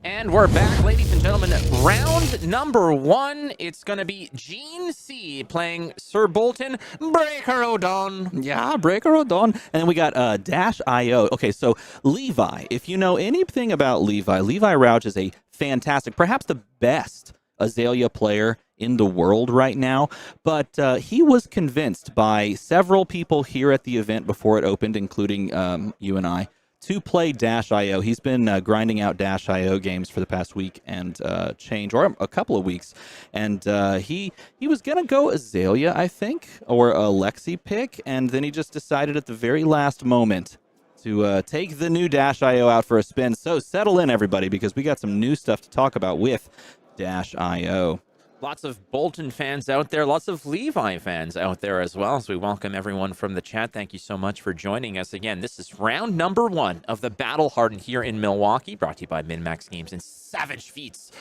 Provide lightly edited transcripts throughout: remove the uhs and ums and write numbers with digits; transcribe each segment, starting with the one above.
And we're back, ladies and gentlemen. Round number 1. It's going to be Gene C playing Sir Bolton, Breaker O'Dawn. Yeah, Breaker O'Dawn. And then we got Dash IO. Okay, so Levi. If you know anything about Levi, Levi Rouch is a fantastic, perhaps the best Azalea player in the world right now. But he was convinced by several people here at the event before it opened, including you and I, to play Dash IO. He's been grinding out Dash IO games for the past week and change, or a couple of weeks. And he was going to go Azalea, I think, or a Lexi pick. And then he just decided at the very last moment to take the new Dash IO out for a spin. So settle in, everybody, because we got some new stuff to talk about with Dash IO. Lots of Bolton fans out there, lots of Levi fans out there as well. So we welcome everyone from the chat. Thank you so much for joining us. Again, this is round number 1 of the Battle Hardened here in Milwaukee, brought to you by MinMaxGames and Savage Feats.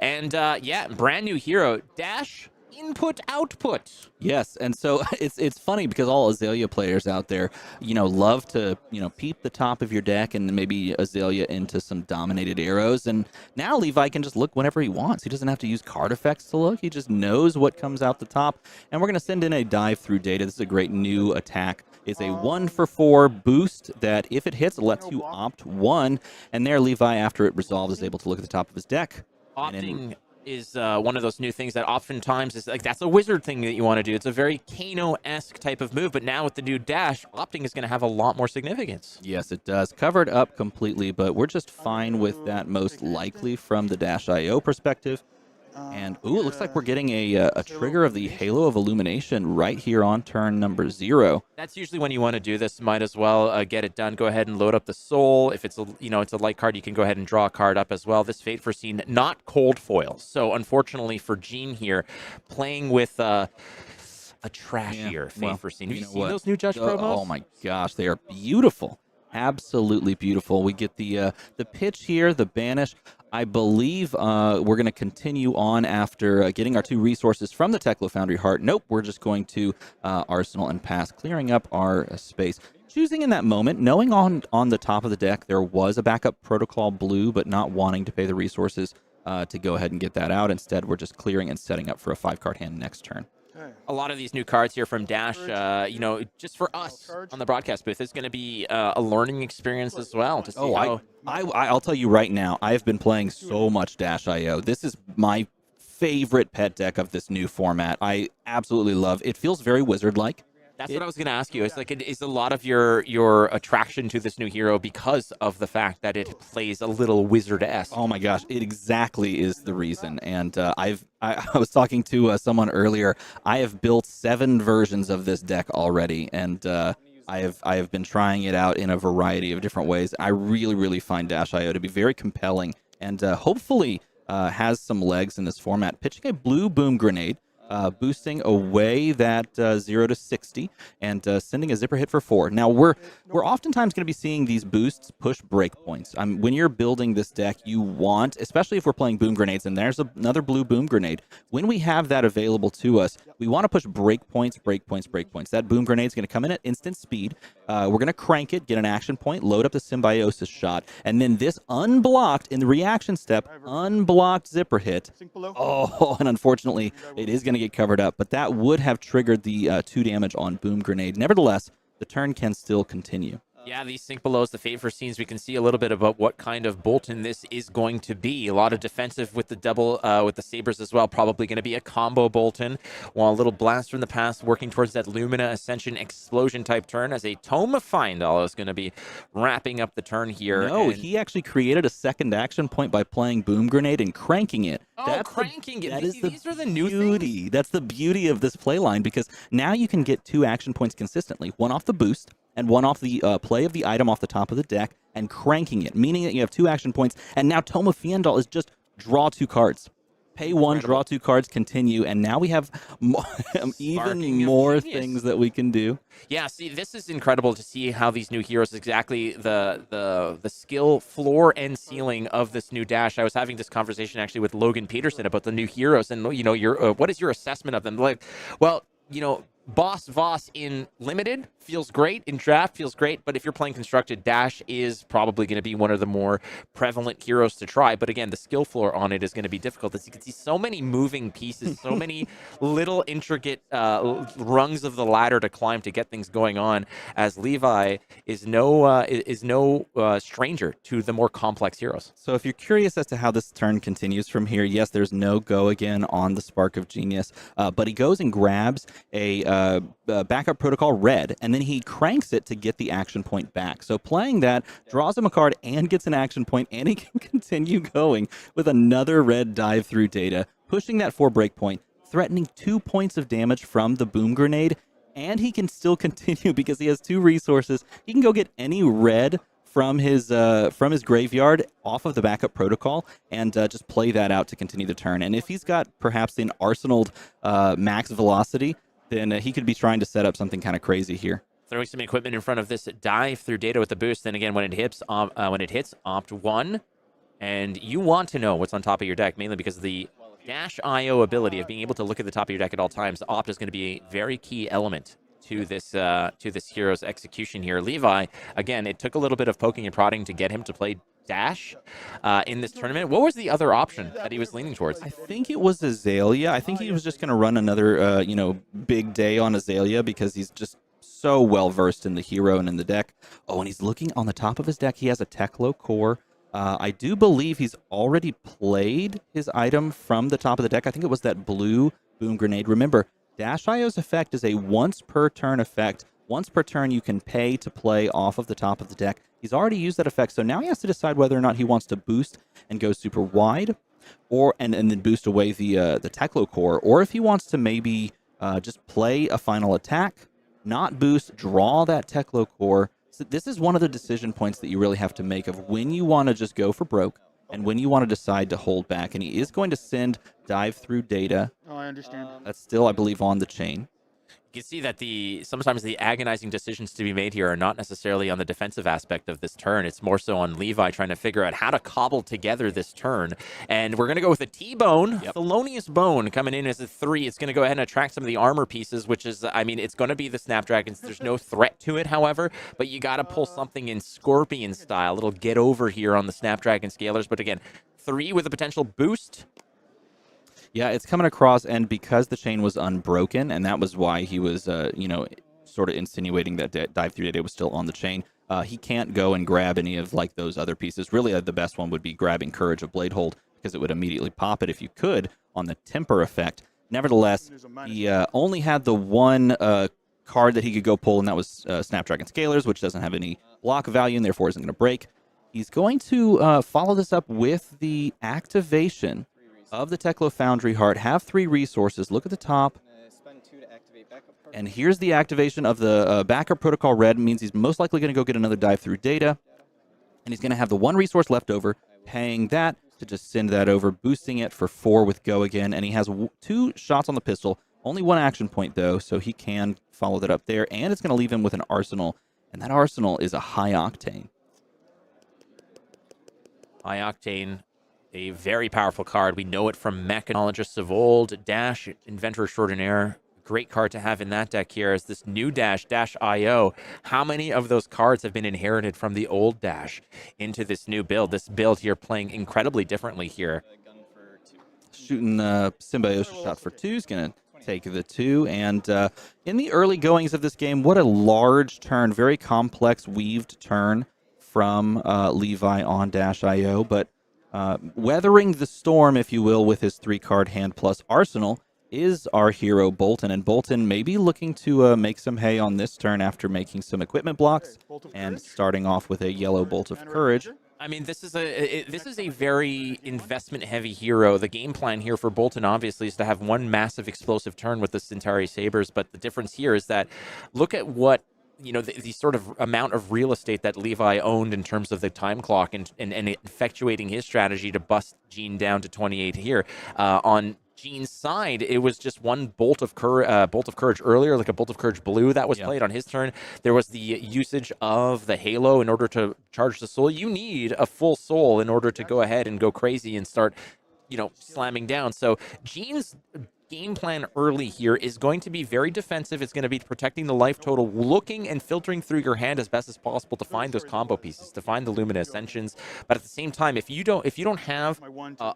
And yeah, brand new hero, Dash Input Output. Yes, and so it's funny because all Azalea players out there, love to, peep the top of your deck and maybe Azalea into some dominated arrows. And now Levi can just look whenever he wants. He doesn't have to use card effects to look. He just knows what comes out the top. And we're going to send in a dive through data. This is a great new attack. It's a 1-for-4 boost that if it hits, it lets you opt 1. And there, Levi, after it resolves, is able to look at the top of his deck. Opting is one of those new things that oftentimes is like, that's a wizard thing that you want to do. It's a very Kano-esque type of move, but now with the new dash, opting is going to have a lot more significance. Yes, it does. Covered up completely, but we're just fine with that most likely from the Dash IO perspective. And, ooh, it looks like we're getting a trigger of the Halo of Illumination right here on turn number 0. That's usually when you want to do this. Might as well get it done. Go ahead and load up the Soul. If it's a, it's a light card, you can go ahead and draw a card up as well. This Fate Foreseen, not cold foil. So, unfortunately for Gene here, playing with a trashier Fate Foreseen. Have you seen those new Judge promos? Oh, my gosh. They are beautiful. Absolutely beautiful. We get the pitch here, the banish. I believe we're going to continue on after getting our 2 resources from the Teklo Foundry Heart. Nope, we're just going to Arsenal and pass, clearing up our space. Choosing in that moment, knowing on the top of the deck there was a backup Protocol blue, but not wanting to pay the resources to go ahead and get that out. Instead, we're just clearing and setting up for a 5-card hand next turn. A lot of these new cards here from Dash, just for us on the broadcast booth, is going to be a learning experience as well. To see I'll tell you right now, I've been playing so much Dash IO. This is my favorite pet deck of this new format. I absolutely love it. It feels very wizard-like. That's what I was going to ask you. It's like, is a lot of your attraction to this new hero because of the fact that it plays a little wizard-esque? Oh my gosh, it exactly is the reason. And I was talking to someone earlier. I have built 7 versions of this deck already, and I have been trying it out in a variety of different ways. I really, really find Dash IO to be very compelling, and hopefully has some legs in this format. Pitching a blue boom grenade. Boosting away that 0 to 60 and sending a zipper hit for 4. Now, we're oftentimes going to be seeing these boosts push breakpoints. When you're building this deck, you want, especially if we're playing boom grenades, and there's another blue boom grenade, when we have that available to us, we want to push breakpoints. That boom grenade is going to come in at instant speed. We're going to crank it, get an action point, load up the Symbiosis shot, and then this unblocked, in the reaction step, unblocked zipper hit. Oh, and unfortunately, it is going to get covered up, but that would have triggered the 2 damage on boom grenade. Nevertheless, the turn can still continue. Yeah, these Sync Belows, the Fate Foreseens, we can see a little bit about what kind of Bolton this is going to be. A lot of defensive with the double, with the Sabres as well. Probably going to be a combo Bolton. While a little Blast from the Past working towards that Lumina Ascension Explosion type turn as a Tome of Findall is going to be wrapping up the turn here. No, he actually created a second action point by playing Boom Grenade and cranking it. Oh, cranking it. These are the new beauty. things. That's the beauty of this playline, because now you can get 2 action points consistently. One off the boost, and one off the play of the item off the top of the deck and cranking it, meaning that you have 2 action points. And now Tome of Findall is just draw 2 cards. Pay 1, draw 2 cards, continue, and now we have even more things that we can do. Yeah, see, this is incredible to see how these new heroes, exactly the skill floor and ceiling of this new dash. I was having this conversation actually with Logan Peterson about the new heroes, and your what is your assessment of them? Like, well, Boss Voss in Limited feels great. In Draft feels great. But if you're playing Constructed, Dash is probably going to be one of the more prevalent heroes to try. But again, the skill floor on it is going to be difficult. As you can see, so many moving pieces, so many little intricate rungs of the ladder to climb to get things going on, as Levi is no stranger to the more complex heroes. So if you're curious as to how this turn continues from here, yes, there's no go again on the Spark of Genius, but he goes and grabs a backup protocol red, and then he cranks it to get the action point back. So playing that draws him a card and gets an action point, and he can continue going with another red dive through data, pushing that 4 breakpoint, threatening 2 points of damage from the boom grenade, and he can still continue because he has 2 resources. He can go get any red from his graveyard off of the backup protocol and just play that out to continue the turn. And if he's got perhaps an arsenaled max velocity, then he could be trying to set up something kind of crazy here. Throwing some equipment in front of this dive through data with the boost. Then again, when it hits, opt 1, and you want to know what's on top of your deck, mainly because of the Dash IO ability of being able to look at the top of your deck at all times. Opt is going to be a very key element to this hero's execution here. Levi, again, it took a little bit of poking and prodding to get him to play Dash in this tournament. What was the other option that he was leaning towards? I think it was Azalea. I think he was just going to run another big day on Azalea because he's just so well versed in the hero and in the deck. Oh, and he's looking on the top of his deck. He has a Teklo core. I do believe he's already played his item from the top of the deck. I think it was that blue boom grenade. Remember, Dash IO's effect is a once per turn effect. Once per turn, you can pay to play off of the top of the deck. He's already used that effect, so now he has to decide whether or not he wants to boost and go super wide, and then boost away the Teklo core, or if he wants to maybe just play a final attack, not boost, draw that Teklo core. So this is one of the decision points that you really have to make of when you want to just go for broke and when you want to decide to hold back. And he is going to send dive through data. Oh, I understand. That's still, I believe, on the chain. You can see that sometimes the agonizing decisions to be made here are not necessarily on the defensive aspect of this turn. It's more so on Levi trying to figure out how to cobble together this turn. And we're going to go with a T-Bone, Thelonious Bone, coming in as a 3. It's going to go ahead and attract some of the armor pieces, which is, I mean, it's going to be the Snapdragons. There's no threat to it, however, but you got to pull something in Scorpion style. A little get over here on the Snapdragon Scalers. But again, 3 with a potential boost. Yeah, it's coming across, and because the chain was unbroken, and that was why he was, sort of insinuating that dive through data was still on the chain, he can't go and grab any of like those other pieces. Really, the best one would be grabbing Courage of Bladehold, because it would immediately pop it if you could on the temper effect. Nevertheless, he only had the one card that he could go pull, and that was Snapdragon Scalers, which doesn't have any block value and therefore isn't going to break. He's going to follow this up with the activation of the Teklo Foundry Heart. Have 3 resources. Look at the top. And here's the activation of the backup protocol red. It means he's most likely going to go get another dive through data. And he's going to have the 1 resource left over, paying that to just send that over, boosting it for 4 with go again. And he has 2 shots on the pistol. Only 1 action point, though, so he can follow that up there. And it's going to leave him with an arsenal. And that arsenal is a high octane. High octane. A very powerful card. We know it from Mechanologists of old. Dash, Inventor Extraordinaire. Great card to have in that deck here is this new Dash, Dash IO. How many of those cards have been inherited from the old Dash into this new build? This build here playing incredibly differently here. Shooting Symbiosis shot for 2 is going to take the 2. And in the early goings of this game, what a large turn, very complex weaved turn from Levi on Dash IO. But weathering the storm, if you will, with his 3-card hand plus arsenal is our hero Bolton. And Bolton may be looking to make some hay on this turn after making some equipment blocks and starting off with a yellow Bolt of Courage. I mean, this is a very investment-heavy hero. The game plan here for Bolton, obviously, is to have one massive explosive turn with the Centauri Sabers, but the difference here is that look at what the sort of amount of real estate that Levi owned in terms of the time clock and effectuating his strategy to bust Gene down to 28 here. On Gene's side, it was just one Bolt of Courage earlier, like a Bolt of Courage blue that was played on his turn. There was the usage of the Halo in order to charge the soul. You need a full soul in order to go ahead and go crazy and start, slamming down. So Gene's game plan early here is going to be very defensive. It's going to be protecting the life total, looking and filtering through your hand as best as possible to find those combo pieces, to find the Lumina Ascensions. But at the same time, if you don't have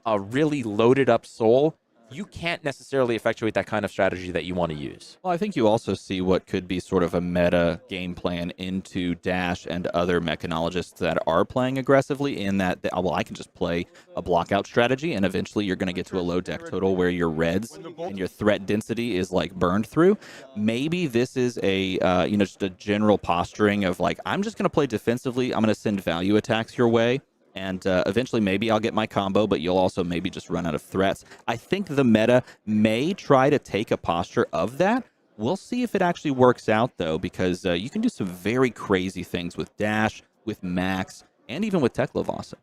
a really loaded up soul, you can't necessarily effectuate that kind of strategy that you want to use. Well, I think you also see what could be sort of a meta game plan into Dash and other mechanologists that are playing aggressively in that, well, I can just play a blockout strategy, and eventually you're going to get to a low deck total where your reds and your threat density is like burned through. Maybe this is a, just a general posturing of like, I'm just going to play defensively. I'm going to send value attacks your way. And eventually maybe I'll get my combo, but you'll also maybe just run out of threats. I think the meta may try to take a posture of that. We'll see if it actually works out, though, because you can do some very crazy things with Dash, with Max, and even with Teklovasa.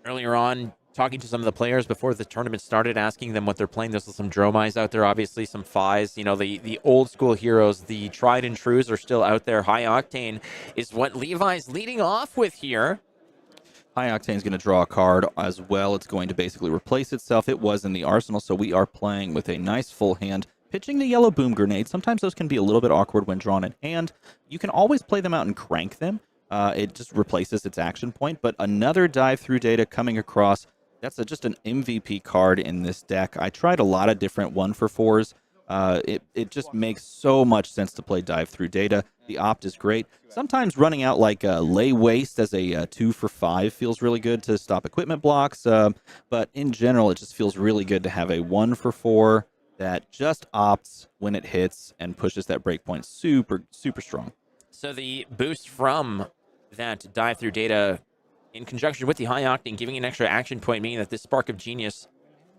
Earlier on, talking to some of the players before the tournament started, asking them what they're playing. There's some Dromais out there, obviously, some Phis. You know, the old school heroes, the tried and trues are still out there. High Octane is what Levi's leading off with here. High Octane is going to draw a card as well. It's going to basically replace itself. It was in the arsenal, so we are playing with a nice full hand. Pitching the yellow boom grenade. Sometimes those can be a little bit awkward when drawn in hand. You can always play them out and crank them. It just replaces its action point. But another dive through data coming across. That's just an MVP card in this deck. I tried a lot of different 1-for-4s. It just makes so much sense to play dive through data. The opt is great. Sometimes running out like lay waste as a 2-for-5 feels really good to stop equipment blocks. But in general, it just feels really good to have a 1-for-4 that just opts when it hits and pushes that breakpoint super, super strong. So the boost from that dive through data in conjunction with the high octane, giving an extra action point, meaning that this Spark of Genius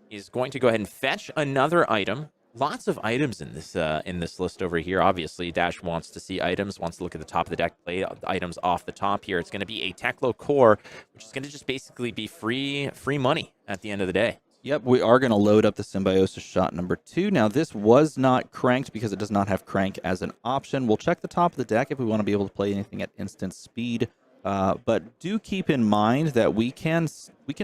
is going to go ahead and fetch another item. Lots of items in this list over here. Obviously, Dash wants to see items, wants to look at the top of the deck, play items off the top here. It's going to be a Teklo core, which is going to just basically be free money at the end of the day. Yep, we are going to load up the Symbiosis shot number 2. Now, this was not cranked because it does not have crank as an option. We'll check the top of the deck if we want to be able to play anything at instant speed. But do keep in mind that we can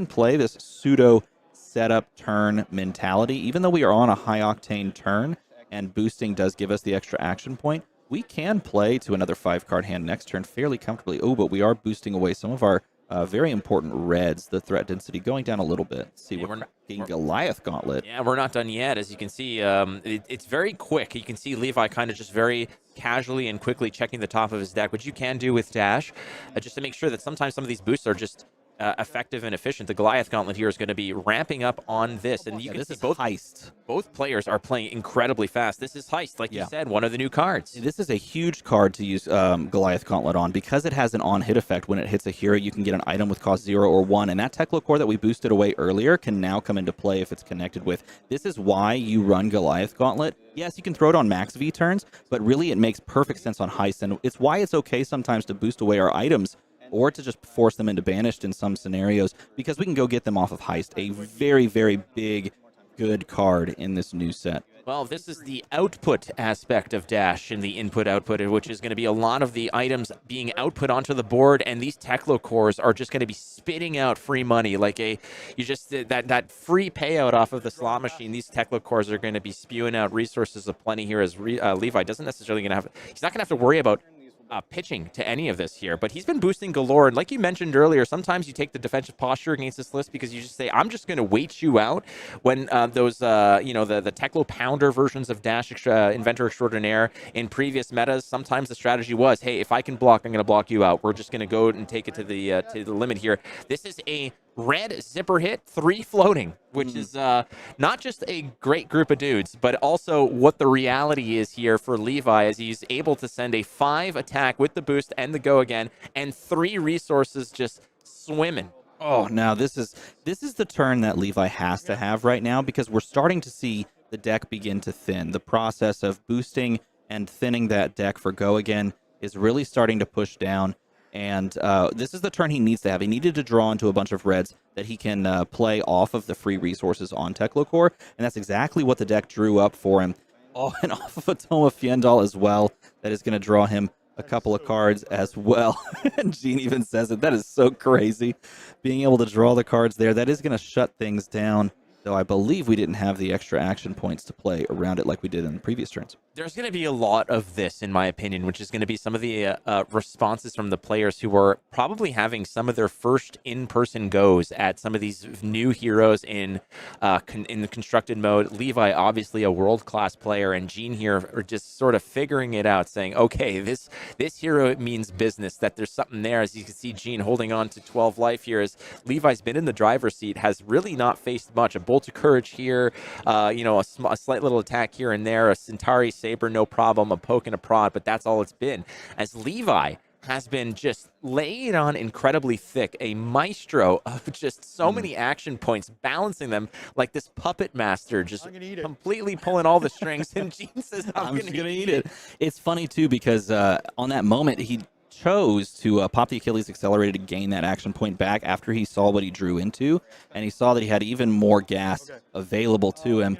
play this pseudo setup turn mentality. Even though we are on a high octane turn and boosting does give us the extra action point, we can play to another 5-card hand next turn fairly comfortably. Oh, but we are boosting away some of our very important reds, the threat density going down a little bit. Let's see, we're getting Goliath Gauntlet. Yeah, we're not done yet. As you can see, it's very quick. You can see Levi kind of just very casually and quickly checking the top of his deck, which you can do with Dash, just to make sure that sometimes some of these boosts are just effective and efficient. The Goliath Gauntlet here is going to be ramping up on this, and you can see both Heist. Both players are playing incredibly fast. This is Heist, like you said, one of the new cards. This is a huge card to use Goliath Gauntlet on because it has an on-hit effect. When it hits a hero, you can get an item with cost 0 or 1, and that Teklo core that we boosted away earlier can now come into play if it's connected with. This is why you run Goliath Gauntlet. Yes, you can throw it on max V turns, but really it makes perfect sense on Heist, and it's why it's okay sometimes to boost away our items or to just force them into banished in some scenarios, because we can go get them off of Heist, a very, very big, good card in this new set. Well, this is the output aspect of Dash in the input-output, which is going to be a lot of the items being output onto the board, and these Teklo cores are just going to be spitting out free money, like that free payout off of the slot machine. These Teklo cores are going to be spewing out resources of plenty here, as Levi doesn't necessarily he's not going to have to worry about pitching to any of this here, but he's been boosting galore. And like you mentioned earlier, sometimes you take the defensive posture against this list because you just say, I'm just going to wait you out when those, the Teklo Pounder versions of Dash Inventor Extraordinaire in previous metas, sometimes the strategy was, hey, if I can block, I'm going to block you out. We're just going to go and take it to the limit here. This is a red zipper hit, 3 floating, which is not just a great group of dudes, but also what the reality is here for Levi, as he's able to send a 5 attack with the boost and the go again, and 3 resources just swimming. Oh, now this is the turn that Levi has to have right now, because we're starting to see the deck begin to thin. The process of boosting and thinning that deck for go again is really starting to push down. And this is the turn he needs to have. He needed to draw into a bunch of reds that he can play off of the free resources on Teklo core, and that's exactly what the deck drew up for him. Oh, and off of a Toma Fiendal as well. That is going to draw him a couple of cards as well. And Gene even says it. That is so crazy. Being able to draw the cards there, that is going to shut things down. though I believe we didn't have the extra action points to play around it like we did in the previous turns. There's going to be a lot of this, in my opinion, which is going to be some of the responses from the players who are probably having some of their first in-person goes at some of these new heroes in the constructed mode. Levi, obviously a world-class player, and Gene here are just sort of figuring it out, saying, okay, this hero means business, that there's something there. As you can see, Gene holding on to 12 life here as Levi's been in the driver's seat, has really not faced much. A Bolt of Courage here, a slight little attack here and there, a Centauri Saber, no problem, a poke and a prod, but that's all it's been. As Levi has been just laid on incredibly thick, a maestro of just so many action points, balancing them like this puppet master, just completely pulling all the strings. And Gene says, I'm going to eat it. It's funny, too, because on that moment, he chose to pop the Achilles Accelerator to gain that action point back after he saw what he drew into, and he saw that he had even more gas available to him.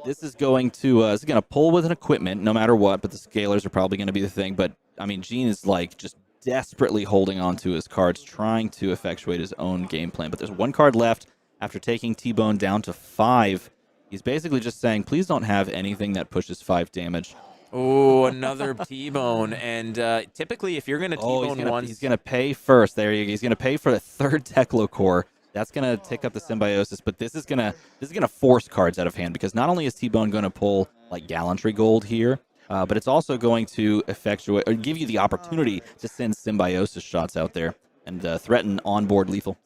This is going to pull with an equipment no matter what, but the scalers are probably going to be the thing. But I mean, Gene is like just desperately holding on to his cards, trying to effectuate his own game plan. But there's one card left after taking T-Bone down to 5. He's basically just saying, please don't have anything that pushes 5 damage. Oh, another T-Bone. And typically, if you're going to T-Bone once... He's going to pay first. There you go. He's going to pay for a third Teklo Core. That's going to tick up the Symbiosis, but this is going to force cards out of hand, because not only is T-Bone going to pull like Gallantry Gold here, but it's also going to effectuate or give you the opportunity to send Symbiosis shots out there and threaten onboard lethal.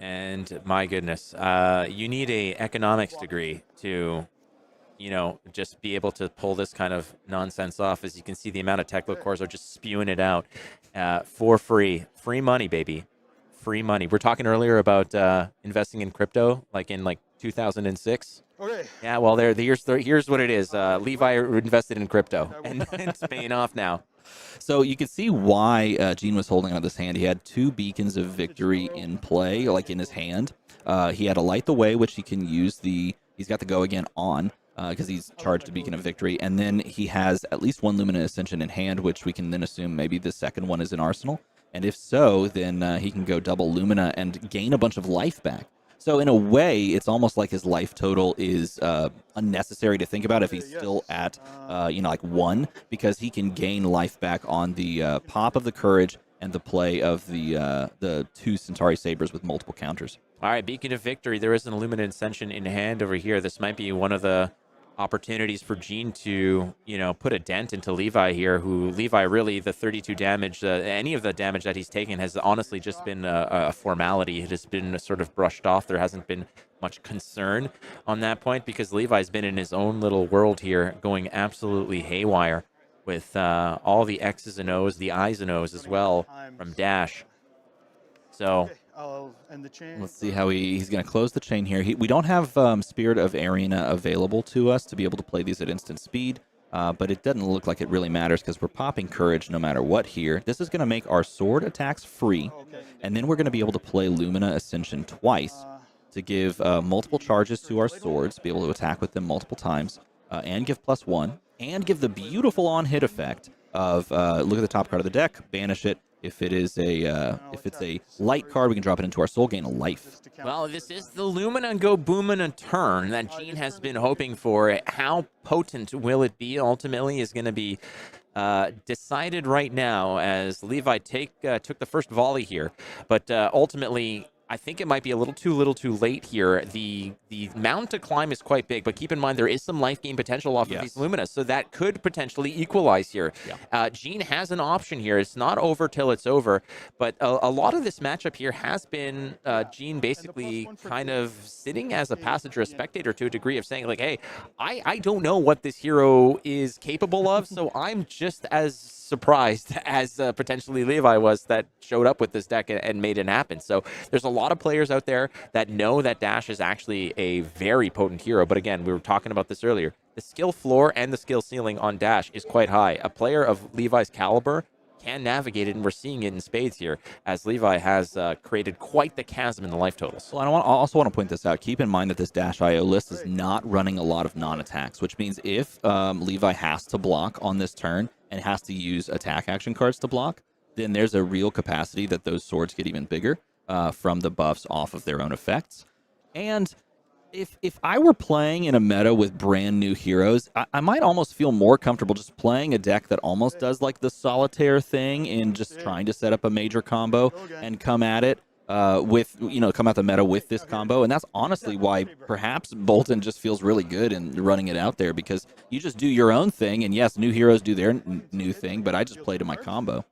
And my goodness, you need a economics degree to... just be able to pull this kind of nonsense off. As you can see, the amount of Teklo cores are just spewing it out for free. Free money, baby. Free money. We're talking earlier about investing in crypto, like in 2006. Okay. Yeah, well, here's what it is. Levi invested in crypto, and it's paying off now. So you can see why Gene was holding on this hand. He had 2 Beacons of Victory in play, like in his hand. He had a Light the Way, which he can use he's got the Go Again on, because he's charged a Beacon of Victory, and then he has at least 1 Lumina Ascension in hand, which we can then assume maybe the second one is in Arsenal. And if so, then he can go double Lumina and gain a bunch of life back. So in a way, it's almost like his life total is unnecessary to think about if he's still at, 1, because he can gain life back on the pop of the Courage and the play of the 2 Centauri Sabers with multiple counters. All right, Beacon of Victory. There is an Illuminate Ascension in hand over here. This might be one of the opportunities for Gene to, put a dent into Levi here, who Levi really, the 32 damage, any of the damage that he's taken has honestly just been a formality. It has been sort of brushed off. There hasn't been much concern on that point, because Levi's been in his own little world here, going absolutely haywire with all the X's and O's, the I's and O's as well from Dash. So... I'll end the chain. Let's see how he's going to close the chain here. We don't have Spirit of Arena available to us to be able to play these at instant speed, but it doesn't look like it really matters because we're popping Courage no matter what here. This is going to make our sword attacks free, and then we're going to be able to play Lumina Ascension twice to give multiple charges to our swords, be able to attack with them multiple times, and give +1, and give the beautiful on-hit effect of, look at the top card of the deck, banish it. If it's a light card, we can drop it into our soul, gain a life. Well, this is the Lumina Go Boomina turn that Gene has been hoping for. How potent will it be ultimately is going to be decided right now, as Levi took the first volley here. But ultimately, I think it might be a little too late here. The mountain to climb is quite big, but keep in mind there is some life gain potential off of these Luminas, so that could potentially equalize here. Yeah. Gene has an option here. It's not over till it's over, but a lot of this matchup here has been Gene basically kind of sitting as a passenger, a spectator to a degree, of saying like, hey, I don't know what this hero is capable of, so I'm just as surprised as potentially Levi was that showed up with this deck and made it happen. So there's a lot of players out there that know that Dash is actually a very potent hero. But again, we were talking about this earlier. The skill floor and the skill ceiling on Dash is quite high. A player of Levi's caliber can navigate it, and we're seeing it in spades here, as Levi has created quite the chasm in the life totals. Well, I also want to point this out. Keep in mind that this Dash IO list is not running a lot of non-attacks, which means if Levi has to block on this turn and has to use attack action cards to block, then there's a real capacity that those swords get even bigger from the buffs off of their own effects. And if I were playing in a meta with brand new heroes, I might almost feel more comfortable just playing a deck that almost does like the solitaire thing in just trying to set up a major combo and come at it come out the meta with this combo. And that's honestly why perhaps Bolton just feels really good in running it out there, because you just do your own thing. And yes, new heroes do their new thing, but I just play to my combo.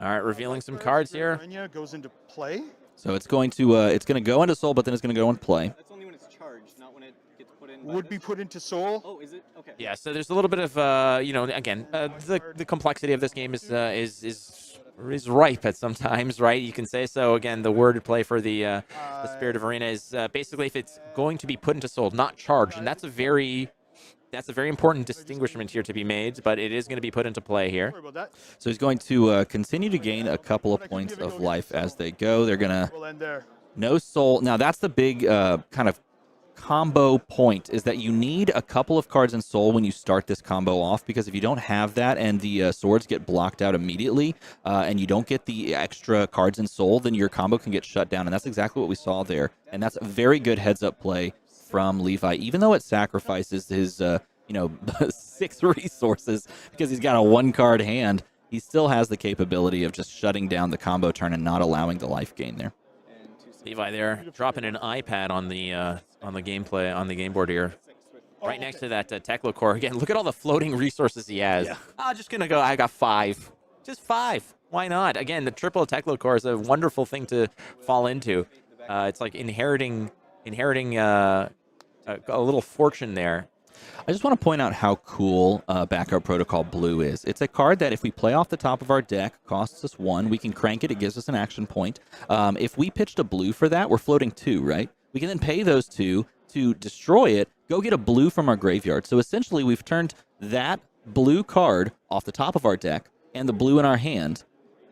All right, revealing some cards here. Goes into play. So it's going to go into Soul, but then it's going to go into play. That's only when it's charged, not when it gets put in. Would be put into Soul. Oh, is it? Okay. Yeah, so there's a little bit of again, the complexity of this game is ripe at sometimes, right? You can say so. Again, the word play for the Spirit of Arena is basically if it's going to be put into Soul, not charged, and that's a very important distinguishment here to be made, but it is going to be put into play here. So he's going to continue to gain a couple of points of life as they go. They're going to no Soul. Now, that's the big kind of combo point, is that you need a couple of cards in Soul when you start this combo off, because if you don't have that and the swords get blocked out immediately and you don't get the extra cards in Soul, then your combo can get shut down, and that's exactly what we saw there. And that's a very good heads-up play from Levi, even though it sacrifices his 6 resources because he's got a 1-card hand. He still has the capability of just shutting down the combo turn and not allowing the life gain there. Levi there dropping an iPad on the gameplay on the game board here, right next to that Teklo core. Again, look at all the floating resources he has. Yeah. I'm just gonna go. I got 5, just 5. Why not? Again, the triple Teklo core is a wonderful thing to fall into. It's like inheriting a little fortune there. I just want to point out how cool Backup Protocol Blue is. It's a card that if we play off the top of our deck, costs us 1. We can crank it. It gives us an action point. If we pitched a blue for that, we're floating 2, right? We can then pay those 2 to destroy it, go get a blue from our graveyard. So essentially, we've turned that blue card off the top of our deck and the blue in our hand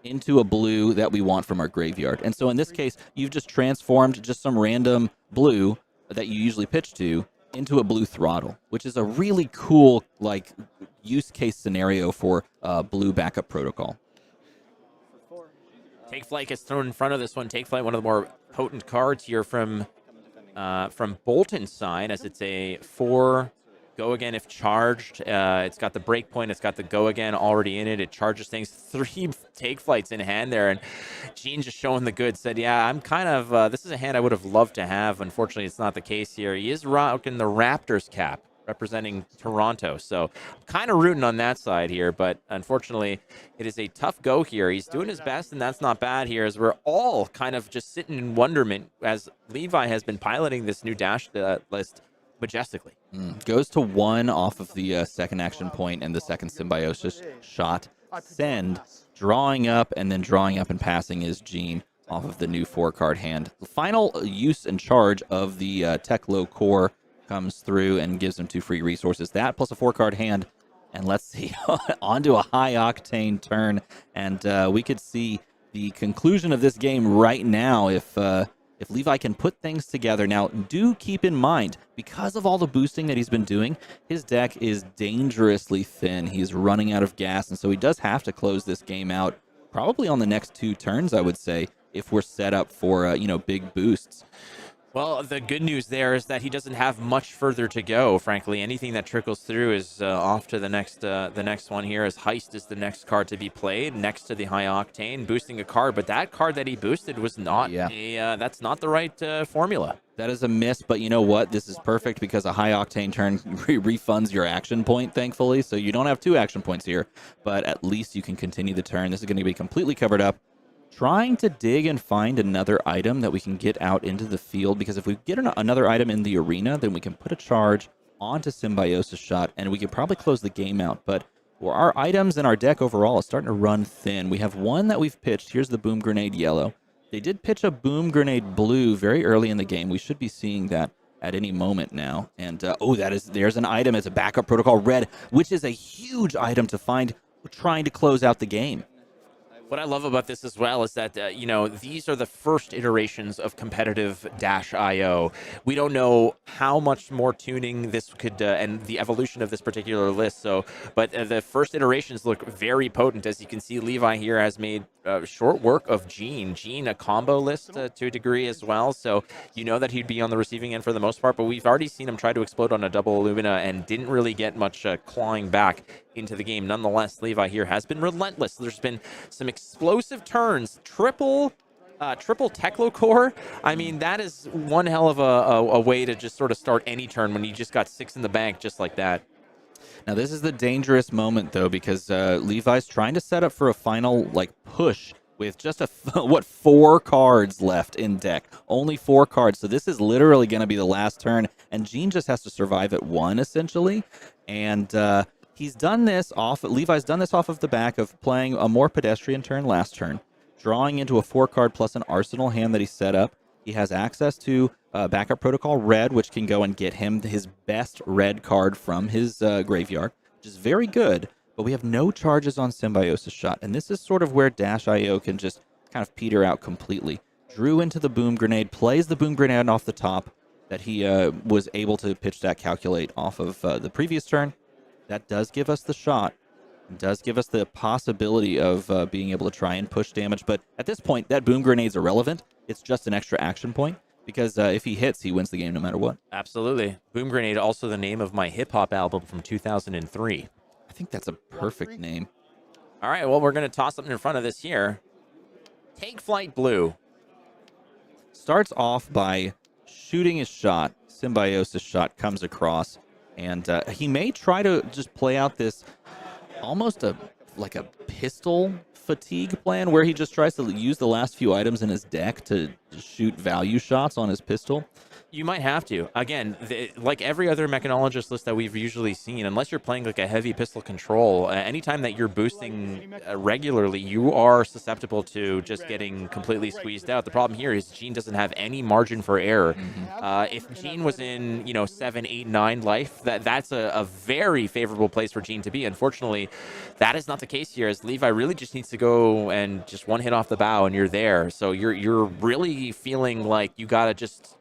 into a blue that we want from our graveyard. And so in this case, you've just transformed just some random blue that you usually pitch to into a blue throttle, which is a really cool use case scenario for blue Backup Protocol. Take Flight gets thrown in front of this one. Take Flight, one of the more potent cards here from Bolton's side, as it's a 4 go again if charged. It's got the break point. It's got the go again already in it. It charges things. 3 Take Flights in hand there, and Gene just showing the goods. Said, yeah, I'm kind of this is a hand I would have loved to have. Unfortunately, it's not the case here. He is rocking the Raptors cap, representing Toronto. So I'm kind of rooting on that side here, but unfortunately, it is a tough go here. He's doing his best, and that's not bad here, as we're all kind of just sitting in wonderment as Levi has been piloting this new dash list majestically. Goes to 1 off of the second action point and the second symbiosis shot. Send, drawing up, and then drawing up and passing is Gene off of the new 4-card hand. The final use and charge of the Teklo core comes through and gives him 2 free resources. That plus a 4-card hand, and let's see, onto a high octane turn, and we could see the conclusion of this game right now if Levi can put things together. Now, do keep in mind, because of all the boosting that he's been doing, his deck is dangerously thin. He's running out of gas, and so he does have to close this game out probably on the next 2 turns, I would say, if we're set up for big boosts. Well, the good news there is that he doesn't have much further to go, frankly. Anything that trickles through is off to the next one here, as Heist is the next card to be played, next to the High Octane, boosting a card. But that card that he boosted was not that's not the right formula. That is a miss, but you know what? This is perfect because a High Octane turn refunds your action point, thankfully. So you don't have 2 action points here, but at least you can continue the turn. This is going to be completely covered up. Trying to dig and find another item that we can get out into the field, because if we get another item in the arena, then we can put a charge onto Symbiosis Shot, and we can probably close the game out. But our items in our deck overall is starting to run thin. We have one that we've pitched. Here's the Boom Grenade Yellow. They did pitch a Boom Grenade Blue very early in the game. We should be seeing that at any moment now. And, there's an item. It's a Backup Protocol Red, which is a huge item to find trying to close out the game. What I love about this as well is that, you know, these are the first iterations of competitive Dash IO. We don't know how much more tuning this could, and the evolution of this particular list. So, but the first iterations look very potent. As you can see, Levi here has made short work of Gene. Gene, a combo list to a degree as well. So you know that he'd be on the receiving end for the most part, but we've already seen him try to explode on a double Illumina and didn't really get much clawing back into the game. Nonetheless, Levi here has been relentless. There's been some explosive turns, triple Teklo core. I mean, that is one hell of a way to just sort of start any turn when you just got 6 in the bank just like that. Now, this is the dangerous moment, though, because Levi's trying to set up for a final, like, push with just, 4 cards left in deck. Only 4 cards. So this is literally going to be the last turn, and Gene just has to survive at 1, essentially. And Levi's done this off of the back of playing a more pedestrian turn last turn, drawing into a 4-card plus an arsenal hand that he set up. He has access to backup protocol red, which can go and get him his best red card from his graveyard, which is very good. But we have no charges on Symbiosis Shot, and this is sort of where Dash IO can just kind of peter out completely. Drew into the Boom Grenade, plays the Boom Grenade off the top that he was able to pitch that calculate off of the previous turn. That does give us the shot. It does give us the possibility of being able to try and push damage. But at this point, that Boom Grenade's irrelevant. It's just an extra action point. Because if he hits, he wins the game no matter what. Absolutely. Boom Grenade, also the name of my hip-hop album from 2003. I think that's a perfect name. All right, well, we're going to toss something in front of this here. Take Flight Blue. Starts off by shooting his shot. Symbiosis Shot comes across. And he may try to just play out this almost like a pistol fatigue plan where he just tries to use the last few items in his deck to shoot value shots on his pistol. You might have to. Again, like every other mechanologist list that we've usually seen, unless you're playing like a heavy pistol control, anytime that you're boosting regularly, you are susceptible to just getting completely squeezed out. The problem here is Gene doesn't have any margin for error. If Gene was in, 7, 8, 9 life, that's a very favorable place for Gene to be. Unfortunately, that is not the case here, as Levi really just needs to go and just one hit off the bow and you're there. So you're really feeling like you gotta just,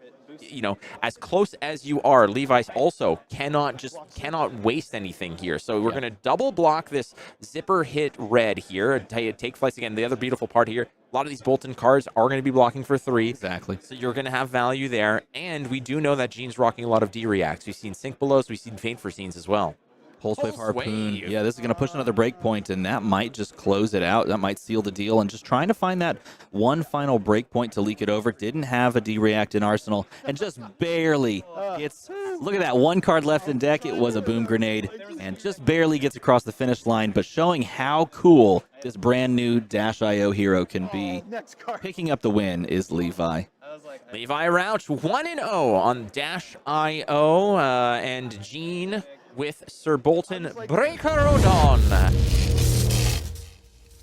as close as you are, Levi also cannot waste anything here. So we're going to double block this zipper hit red here. Take flights again. The other beautiful part here, a lot of these Bolton cards are going to be blocking for 3. Exactly. So you're going to have value there. And we do know that Gene's rocking a lot of D-reacts. We've seen Sync Belows. We've seen Faint for Scenes as well. Pulse Wave Harpoon. Wave. Yeah, this is going to push another breakpoint, and that might just close it out. That might seal the deal. And just trying to find that one final breakpoint to leak it over. Didn't have a D-React in Arsenal, and just barely gets... Look at that, 1 card left in deck. It was a Boom Grenade, and just barely gets across the finish line, but showing how cool this brand new Dash IO hero can be. Picking up the win is Levi. Levi Rauch 1-0 on Dash IO, and Gene with Sir Bolton Breakerodon.